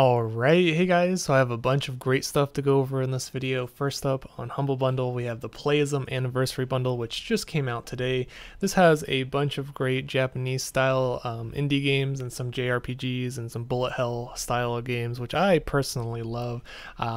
Alright, hey guys, so I have a bunch of great stuff to go over in this video. First up, on Humble Bundle, we have the Playsim Anniversary Bundle, which just came out today. This has a bunch of great Japanese style indie games and some JRPGs and some bullet hell style of games, which I personally love.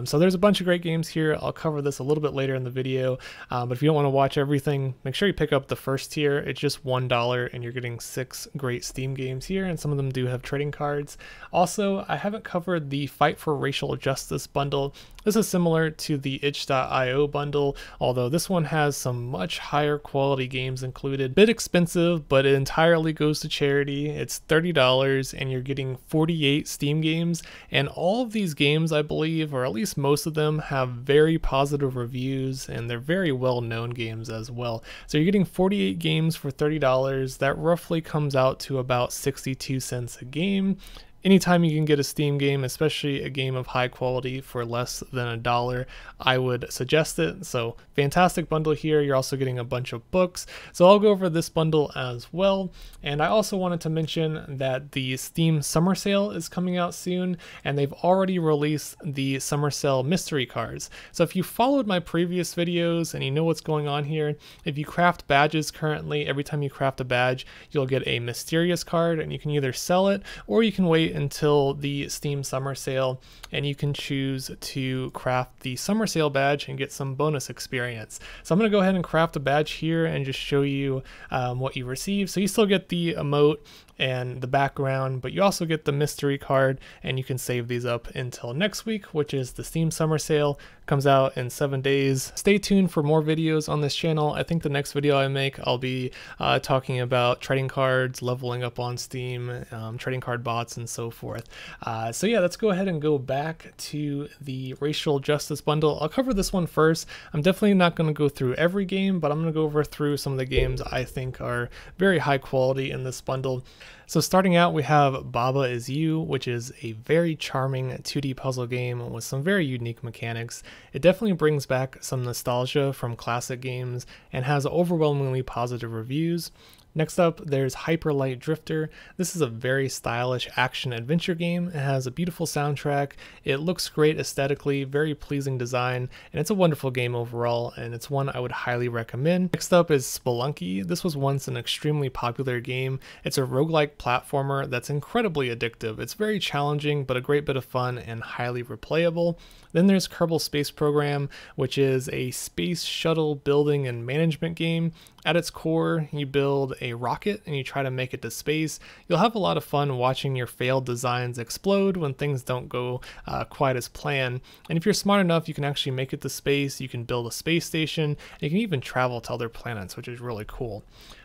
So there's a bunch of great games here. I'll cover this a little bit later in the video, but if you don't want to watch everything, make sure you pick up the first tier. It's just $1 and you're getting 6 great Steam games here, and some of them do have trading cards. Also, I haven't covered the Fight for Racial Justice bundle. This is similar to the itch.io bundle, although this one has some much higher quality games included. Bit expensive, but it entirely goes to charity. It's $30 and you're getting 48 Steam games, and all of these games, I believe, or at least most of them, have very positive reviews and they're very well known games as well. So you're getting 48 games for $30. That roughly comes out to about 62 cents a game. Anytime you can get a Steam game, especially a game of high quality for less than $1, I would suggest it. So fantastic bundle here. You're also getting a bunch of books. So I'll go over this bundle as well. And I also wanted to mention that the Steam Summer Sale is coming out soon, and they've already released the Summer Sale mystery cards. So if you followed my previous videos and you know what's going on here, if you craft badges currently, every time you craft a badge, you'll get a mysterious card, and you can either sell it or you can wait until the Steam Summer Sale and you can choose to craft the Summer Sale badge and get some bonus experience. So I'm going to go ahead and craft a badge here and just show you what you receive. So you still get the emote and the background, but you also get the mystery card, and you can save these up until next week, which is the Steam Summer Sale. Comes out in 7 days. Stay tuned for more videos on this channel. I think the next video I make, I'll be talking about trading cards, leveling up on Steam, trading card bots, and so forth. So yeah, let's go ahead and go back to the Racial Justice bundle. I'll cover this one first. I'm definitely not going to go through every game, but I'm going to go through some of the games I think are very high quality in this bundle. So starting out, we have Baba Is You, which is a very charming 2D puzzle game with some very unique mechanics. It definitely brings back some nostalgia from classic games and has overwhelmingly positive reviews. Next up, there's Hyper Light Drifter. This is a very stylish action-adventure game. It has a beautiful soundtrack, it looks great aesthetically, very pleasing design, and it's a wonderful game overall, and it's one I would highly recommend. Next up is Spelunky. This was once an extremely popular game. It's a roguelike platformer that's incredibly addictive. It's very challenging, but a great bit of fun and highly replayable. Then there's Kerbal Space Program, which is a space shuttle building and management game. At its core, you build a rocket and you try to make it to space. You'll have a lot of fun watching your failed designs explode when things don't go quite as planned. And if you're smart enough, you can actually make it to space, you can build a space station, and you can even travel to other planets, which is really cool.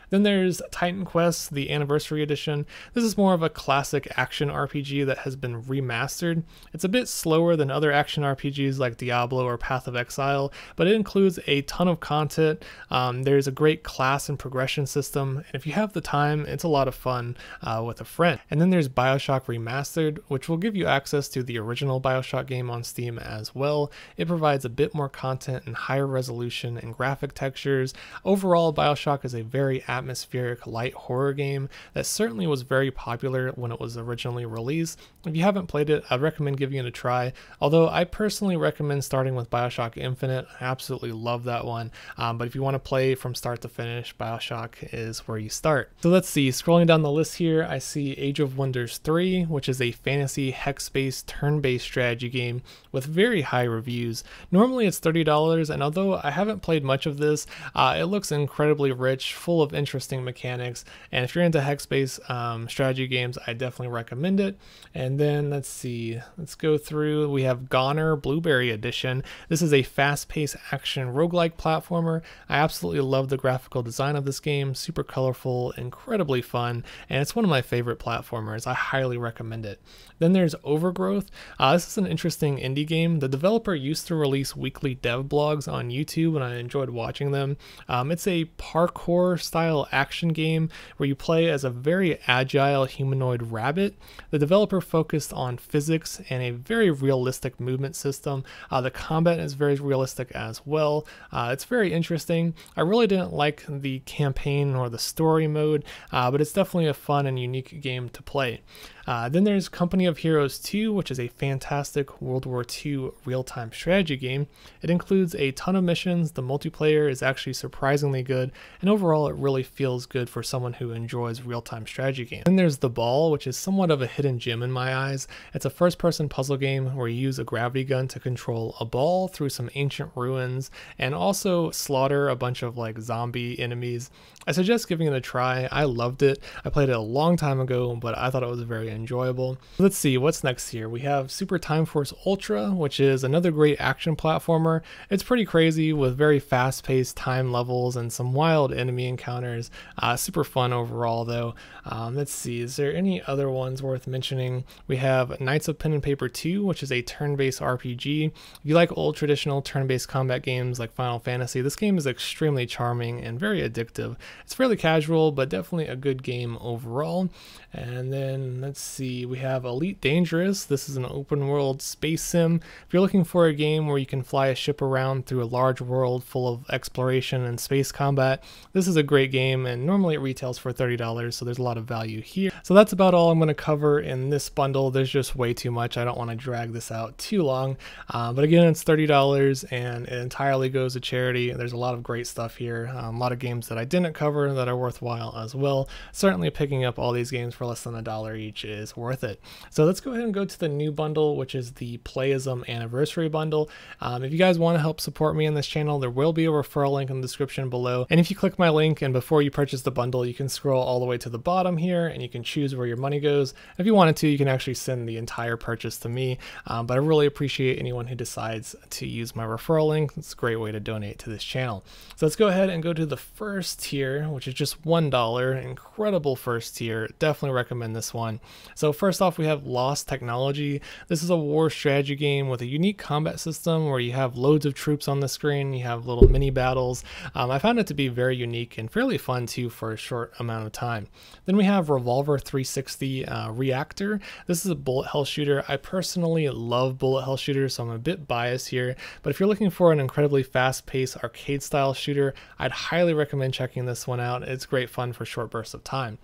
Then there's Titan Quest, the Anniversary Edition. This is more of a classic action RPG that has been remastered. It's a bit slower than other action RPGs like Diablo or Path of Exile, but it includes a ton of content. There's a great class and progression system, and if you have the time, it's a lot of fun with a friend. And then there's BioShock Remastered, which will give you access to the original BioShock game on Steam as well. It provides a bit more content and higher resolution and graphic textures. Overall, BioShock is a very atmospheric light horror game that certainly was very popular when it was originally released. If you haven't played it, I'd recommend giving it a try, although I personally recommend starting with BioShock Infinite. I absolutely love that one, but if you want to play from start to finish, BioShock is where you start. So let's see, scrolling down the list here, I see Age of Wonders 3, which is a fantasy hex-based turn-based strategy game with very high reviews. Normally it's $30, and although I haven't played much of this, it looks incredibly rich, full of interesting mechanics, and if you're into hex-based strategy games, I definitely recommend it. And then let's see, let's go through. We have Goner Blueberry Edition. This is a fast-paced action roguelike platformer. I absolutely love the graphical design of this game, super colorful, incredibly fun, and it's one of my favorite platformers. I highly recommend it. Then there's Overgrowth. This is an interesting indie game. The developer used to release weekly dev blogs on YouTube, and I enjoyed watching them. It's a parkour style action game where you play as a very agile humanoid rabbit. The developer focused on physics and a very realistic movement system. The combat is very realistic as well. It's very interesting. I really didn't like the campaign or the story mode, but it's definitely a fun and unique game to play. Then there's Company of Heroes 2, which is a fantastic World War II real-time strategy game. It includes a ton of missions, the multiplayer is actually surprisingly good, and overall it really feels good for someone who enjoys real-time strategy games. Then there's The Ball, which is somewhat of a hidden gem in my eyes. It's a first-person puzzle game where you use a gravity gun to control a ball through some ancient ruins and also slaughter a bunch of like zombie enemies. I suggest giving it a try. I loved it. I played it a long time ago, but I thought it was very enjoyable. Let's see what's next here. We have Super Time Force Ultra, which is another great action platformer. It's pretty crazy with very fast-paced time levels and some wild enemy encounters. Super fun overall though. Let's see, is there any other ones worth mentioning? We have Knights of Pen and Paper 2, which is a turn-based RPG. If you like old traditional turn-based combat games like Final Fantasy, this game is extremely charming and very addictive. It's fairly casual, but definitely a good game overall. And then let's see, we have Elite Dangerous. This is an open world space sim. If you're looking for a game where you can fly a ship around through a large world full of exploration and space combat, this is a great game, and normally it retails for $30, so there's a lot of value here. So that's about all I'm going to cover in this bundle. There's just way too much. I don't want to drag this out too long, but again, it's $30 and it entirely goes to charity. There's a lot of great stuff here, a lot of games that I didn't cover that are worthwhile as well. Certainly picking up all these games for less than $1 each is worth it. So let's go ahead and go to the new bundle, which is the Playsim Anniversary Bundle. If you guys want to help support me in this channel, there will be a referral link in the description below. And if you click my link and before you purchase the bundle, you can scroll all the way to the bottom here and you can choose where your money goes. If you wanted to, you can actually send the entire purchase to me. But I really appreciate anyone who decides to use my referral link. It's a great way to donate to this channel. So let's go ahead and go to the first tier, which is just $1. Incredible first tier. Definitely recommend this one. So first off, we have Lost Technology. This is a war strategy game with a unique combat system where you have loads of troops on the screen. You have little mini battles. I found it to be very unique and fairly fun too for a short amount of time. Then we have Revolver 360 Reactor. This is a bullet hell shooter. I personally love bullet hell shooters, so I'm a bit biased here, but if you're looking for an incredibly fast-paced arcade style shooter, I'd highly recommend checking this one out. It's great fun for short bursts of time.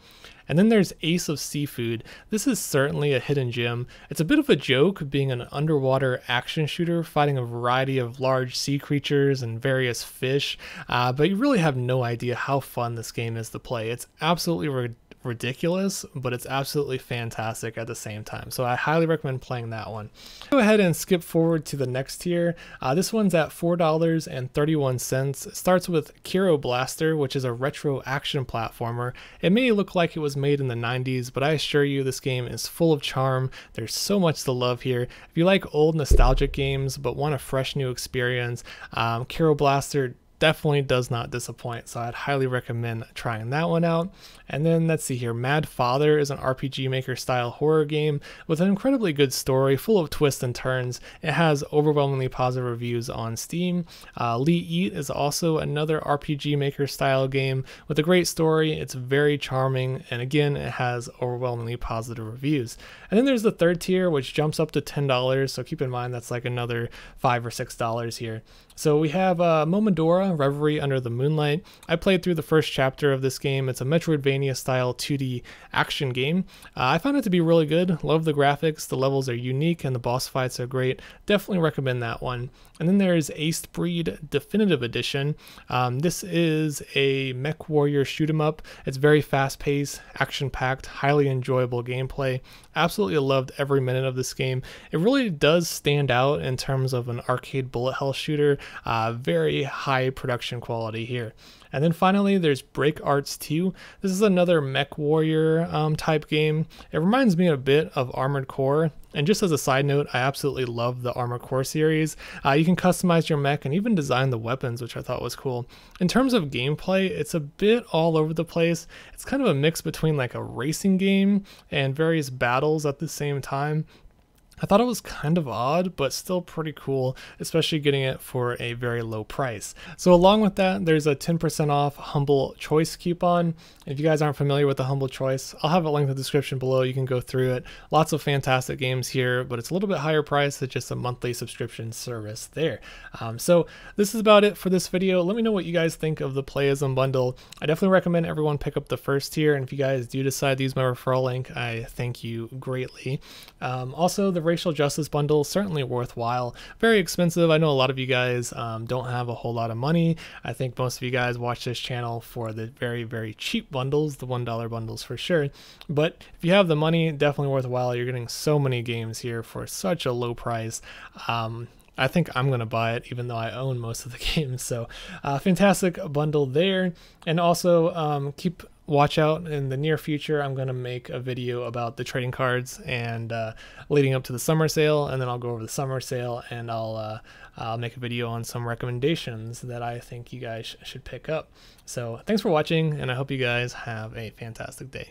And then there's Ace of Seafood. This is certainly a hidden gem. It's a bit of a joke being an underwater action shooter fighting a variety of large sea creatures and various fish, but you really have no idea how fun this game is to play. It's absolutely ridiculous, but it's absolutely fantastic at the same time. So I highly recommend playing that one. Go ahead and skip forward to the next tier. This one's at $4.31. It starts with Kiera Blaster, which is a retro action platformer. It may look like it was made in the 90s, but I assure you this game is full of charm. There's so much to love here. If you like old nostalgic games but want a fresh new experience, Kiera Blaster definitely does not disappoint, so I'd highly recommend trying that one out. And then let's see here, Mad Father is an RPG Maker style horror game with an incredibly good story full of twists and turns. It has overwhelmingly positive reviews on Steam. Lee Eat is also another RPG Maker style game with a great story. It's very charming, and again, it has overwhelmingly positive reviews. And then there's the third tier, which jumps up to $10, so keep in mind that's like another $5 or $6 here. So we have Momodora Reverie Under the Moonlight. I played through the first chapter of this game. It's a Metroidvania style 2D action game. I found it to be really good. Love the graphics, the levels are unique, and the boss fights are great. Definitely recommend that one. And then there's Aced Breed Definitive Edition. This is a mech warrior shoot 'em up. It's very fast paced, action packed, highly enjoyable gameplay. Absolutely loved every minute of this game. It really does stand out in terms of an arcade bullet hell shooter. Very high production quality here. And then finally, there's Break Arts 2. This is another mech warrior type game. It reminds me a bit of Armored Core. And just as a side note, I absolutely love the Armored Core series. You can customize your mech and even design the weapons, which I thought was cool. In terms of gameplay, it's a bit all over the place. It's kind of a mix between like a racing game and various battles at the same time. I thought it was kind of odd, but still pretty cool, especially getting it for a very low price. So along with that, there's a 10% off Humble Choice coupon. If you guys aren't familiar with the Humble Choice, I'll have a link in the description below. You can go through it. Lots of fantastic games here, but it's a little bit higher price than just a monthly subscription service there. So this is about it for this video. Let me know what you guys think of the Playsim bundle. I definitely recommend everyone pick up the first tier, and if you guys do decide to use my referral link, I thank you greatly. Also, the racial justice bundle, certainly worthwhile. Very expensive. I know a lot of you guys don't have a whole lot of money. I think most of you guys watch this channel for the very, very cheap bundles, the $1 bundles for sure. But if you have the money, definitely worthwhile. You're getting so many games here for such a low price. I think I'm going to buy it, even though I own most of the games. So fantastic bundle there. And also watch out in the near future. I'm going to make a video about the trading cards and leading up to the summer sale, and then I'll go over the summer sale, and I'll make a video on some recommendations that I think you guys should pick up. So thanks for watching, and I hope you guys have a fantastic day.